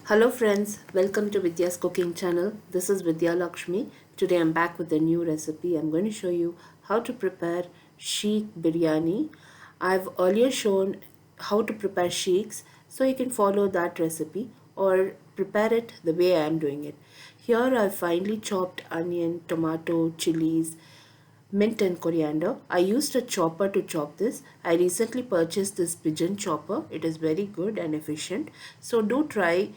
Hello friends, welcome to Vidyascooking channel. This is Vidya Lakshmi. Today I'm back with a new recipe. I'm going to show you how to prepare Seekh Biryani. I've earlier shown how to prepare sheiks, so you can follow that recipe or prepare it the way I am doing it. Here I've finely chopped onion, tomato, chilies, mint and coriander. I used a chopper to chop this. I recently purchased this pigeon chopper. It is very good and efficient. So do try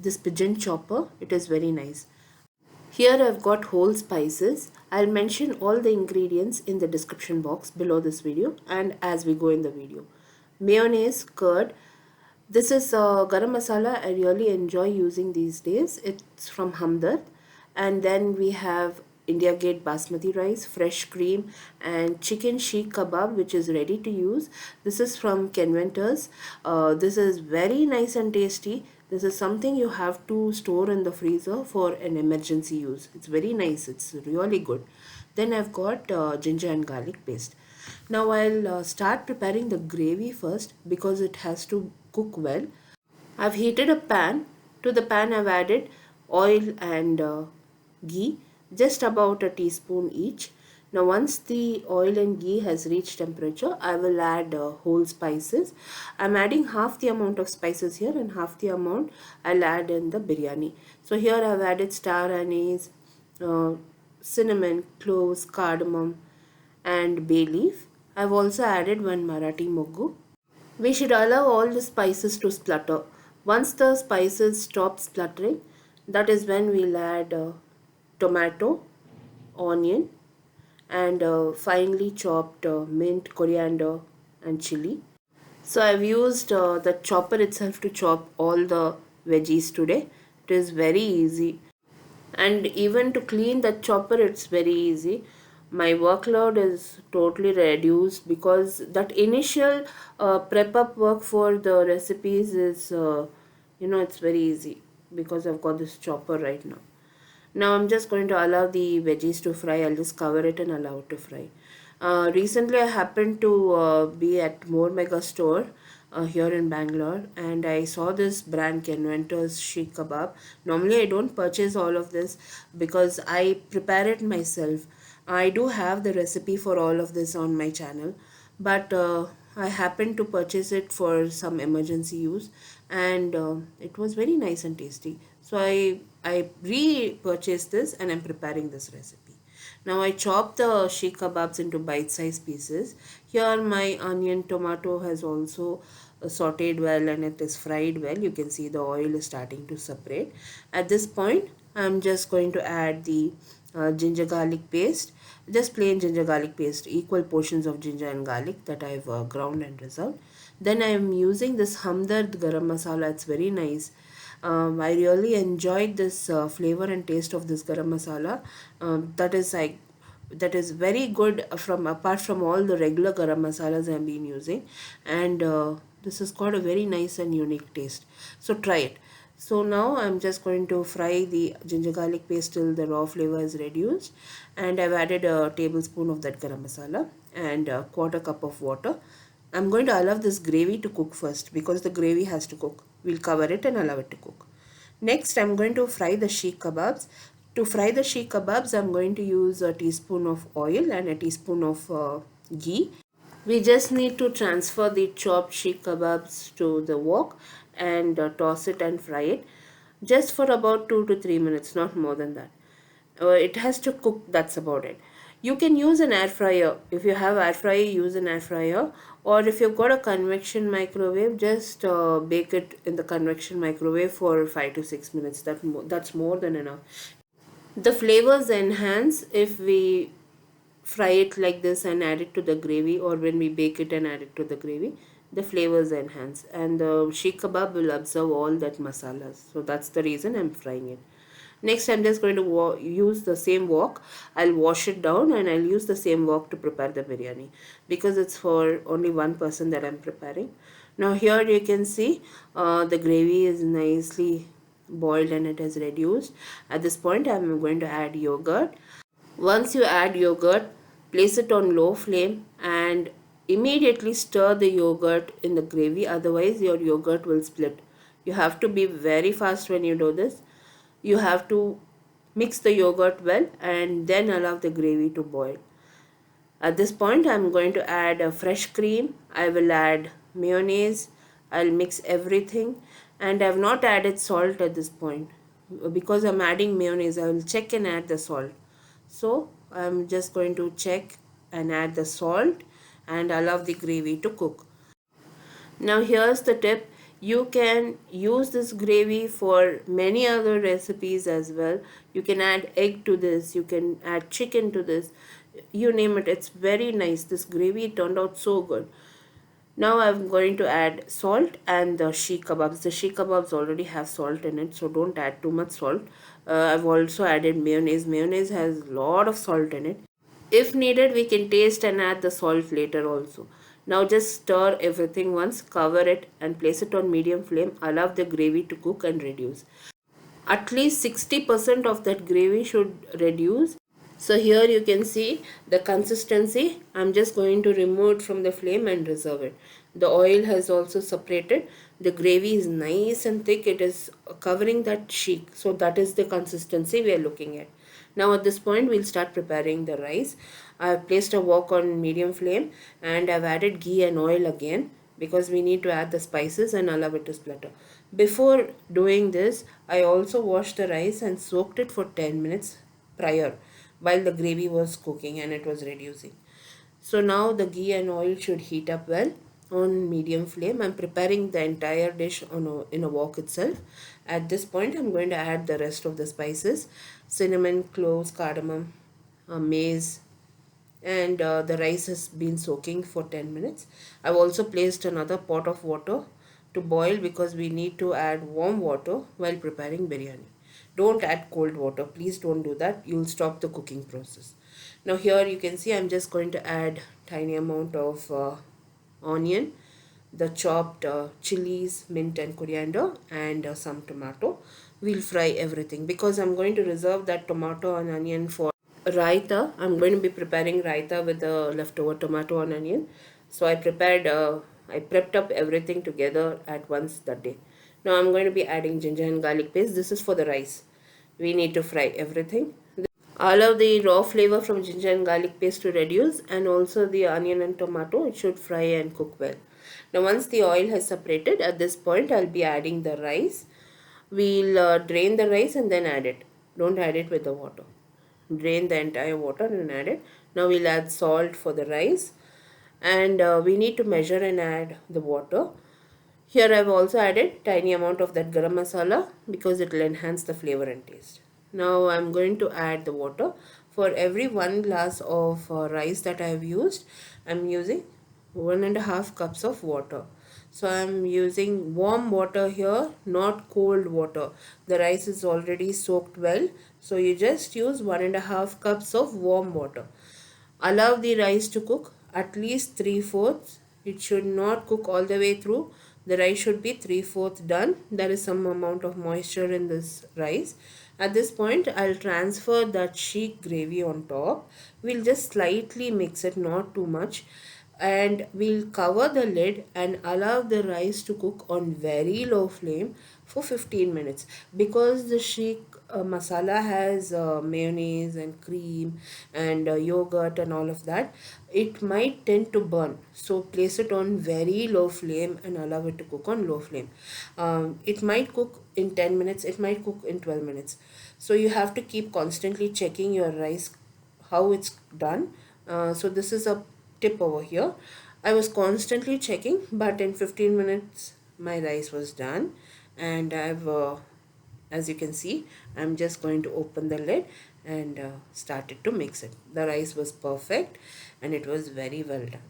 this pigeon chopper. It is very nice. Here I've got whole spices. I'll mention all the ingredients in the description box below this video and as we go in the video. Mayonnaise, curd. This is garam masala I really enjoy using these days. It's from Hamdard. And then we have India Gate basmati rice, fresh cream, and chicken sheikh kebab, which is ready to use. This is from Kenventers. This is very nice and tasty. This is something you have to store in the freezer for an emergency use. It's very nice. It's really good. Then I've got ginger and garlic paste. Now I'll start preparing the gravy first because it has to cook well. I've heated a pan. To the pan I've added oil and ghee, just about a teaspoon each. Now once the oil and ghee has reached temperature, I will add whole spices. I'm adding half the amount of spices here and half the amount I'll add in the biryani. So here I've added star anise, uh, cinnamon, cloves, cardamom and bay leaf. I've also added one Marathi moggu. We should allow all the spices to splutter. Once the spices stop spluttering, that is when we'll add tomato, onion, and finely chopped mint, coriander, and chili. So I've used the chopper itself to chop all the veggies today. It is very easy, and even to clean the chopper it's very easy. My workload is totally reduced because that initial prep up work for the recipes is it's very easy because I've got this chopper right now. Now I'm just going to allow the veggies to fry. I'll just cover it and allow it to fry. Recently I happened to be at More Mega store here in Bangalore, and I saw this brand Kenventer's Sheikh Kebab. Normally I don't purchase all of this because I prepare it myself. I do have the recipe for all of this on my channel, but I happened to purchase it for some emergency use, and it was very nice and tasty. So I re-purchased this and I'm preparing this recipe. Now I chop the sheikh kebabs into bite-sized pieces. Here my onion tomato has also sauteed well and it is fried well. You can see the oil is starting to separate. At this point I'm just going to add the ginger garlic paste, just plain ginger garlic paste, equal portions of ginger and garlic that I've ground and reserved. Then I am using this Hamdard garam masala. It's very nice. I really enjoyed this flavor and taste of this garam masala. That is very good from apart from all the regular garam masalas I have been using, and this has got a very nice and unique taste. So try it. So now I'm just going to fry the ginger garlic paste till the raw flavor is reduced, and I've added a tablespoon of that garam masala and a quarter cup of water. I'm going to allow this gravy to cook first because the gravy has to cook. We'll cover it and allow it to cook. Next, I'm going to fry the sheikh kebabs. To fry the sheikh kebabs, I'm going to use a teaspoon of oil and a teaspoon of ghee. We just need to transfer the chopped sheikh kebabs to the wok and toss it and fry it just for about 2 to 3 minutes, not more than that. It has to cook, that's about it. You can use an air fryer. If you have air fryer, use an air fryer, or if you've got a convection microwave, just bake it in the convection microwave for 5 to 6 minutes. That's more than enough. The flavors enhance if we fry it like this and add it to the gravy, or when we bake it and add it to the gravy, the flavors enhance and the sheikh kebab will absorb all that masalas. So that's the reason I'm frying it. Next, I'm just going to use the same wok. I'll wash it down and I'll use the same wok to prepare the biryani because it's for only one person that I'm preparing. Now here you can see the gravy is nicely boiled and it has reduced. At this point, I'm going to add yogurt. Once you add yogurt, place it on low flame and immediately stir the yogurt in the gravy, otherwise your yogurt will split. You have to be very fast when you do this. You have to mix the yogurt well and then allow the gravy to boil. At this point, I'm going to add a fresh cream. I will add mayonnaise. I'll mix everything, and I've not added salt at this point because I'm adding mayonnaise. I will check and add the salt. So I'm just going to check and add the salt and allow the gravy to cook. Now here's the tip. You can use this gravy for many other recipes as well. You can add egg to this, you can add chicken to this, you name it. It's very nice. This gravy turned out so good. Now I'm going to add salt and the sheikh kebabs. The sheikh kebabs already have salt in it, so don't add too much salt. I've also added mayonnaise. Mayonnaise has a lot of salt in it. If needed, we can taste and add the salt later also. Now just stir everything once, cover it and place it on medium flame. Allow the gravy to cook and reduce. At least 60% of that gravy should reduce. So here you can see the consistency. I'm just going to remove it from the flame and reserve it. The oil has also separated. The gravy is nice and thick. It is covering that sheik. So that is the consistency we are looking at. Now at this point we'll start preparing the rice. I've placed a wok on medium flame and I've added ghee and oil again because we need to add the spices and allow it to splatter. Before doing this, I also washed the rice and soaked it for 10 minutes prior while the gravy was cooking and it was reducing. So now the ghee and oil should heat up well on medium flame. I'm preparing the entire dish in a wok itself. At this point, I'm going to add the rest of the spices: cinnamon, cloves, cardamom, maize, and the rice has been soaking for 10 minutes. I've also placed another pot of water to boil because we need to add warm water while preparing biryani. Don't add cold water, please don't do that, you'll stop the cooking process. Now here you can see I'm just going to add tiny amount of onion, the chopped chilies, mint and coriander, and some tomato. We'll fry everything because I'm going to reserve that tomato and onion for raita. I'm going to be preparing raita with the leftover tomato and onion. So I prepped up everything together at once that day. Now I'm going to be adding ginger and garlic paste. This is for the rice. We need to fry everything. Allow the raw flavor from ginger and garlic paste to reduce, and also the onion and tomato. It should fry and cook well. Now once the oil has separated, at this point I'll be adding the rice. We'll drain the rice and then add it. Don't add it with the water. Drain the entire water and add it. Now we'll add salt for the rice, and we need to measure and add the water. Here I've also added tiny amount of that garam masala because it will enhance the flavor and taste. Now I'm going to add the water. For every 1 glass of rice that I have used, I'm using 1.5 cups of water. So I'm using warm water here, not cold water. The rice is already soaked well, so you just use 1.5 cups of warm water. Allow the rice to cook at least 3/4. It should not cook all the way through. The rice should be 3/4 done. There is some amount of moisture in this rice. At this point, I'll transfer that sheik gravy on top. We'll just slightly mix it, not too much, and we'll cover the lid and allow the rice to cook on very low flame for 15 minutes because the sheikh masala has mayonnaise and cream and yogurt and all of that. It might tend to burn, so place it on very low flame and allow it to cook on low flame. It might cook in 10 minutes, it might cook in 12 minutes, so you have to keep constantly checking your rice how it's done. So this is a tip over here. I was constantly checking, but in 15 minutes my rice was done, and as you can see, I'm just going to open the lid and started to mix it. The rice was perfect and it was very well done.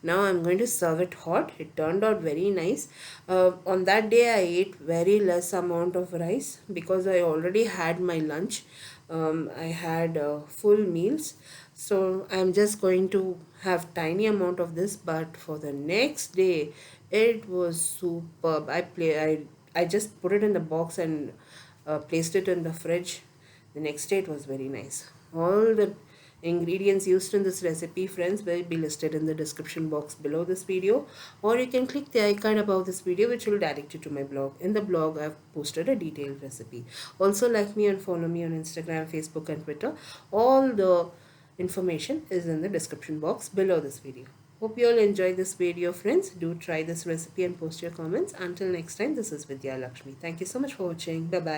Now I'm going to serve it hot. It turned out very nice. On that day I ate very less amount of rice because I already had my lunch. I had full meals, so I'm just going to have tiny amount of this, but for the next day it was superb. I just put it in the box and placed it in the fridge. The next day it was very nice. All the Ingredients used in this recipe, friends, will be listed in the description box below this video, or you can click the icon above this video which will direct you to my blog. In the blog, I've posted a detailed recipe. Also, like me and follow me on Instagram, Facebook, and Twitter. All the information is in the description box below this video. Hope you all enjoy this video, friends. Do try this recipe and post your comments. Until next time, this is Vidya Lakshmi. Thank you so much for watching. Bye bye.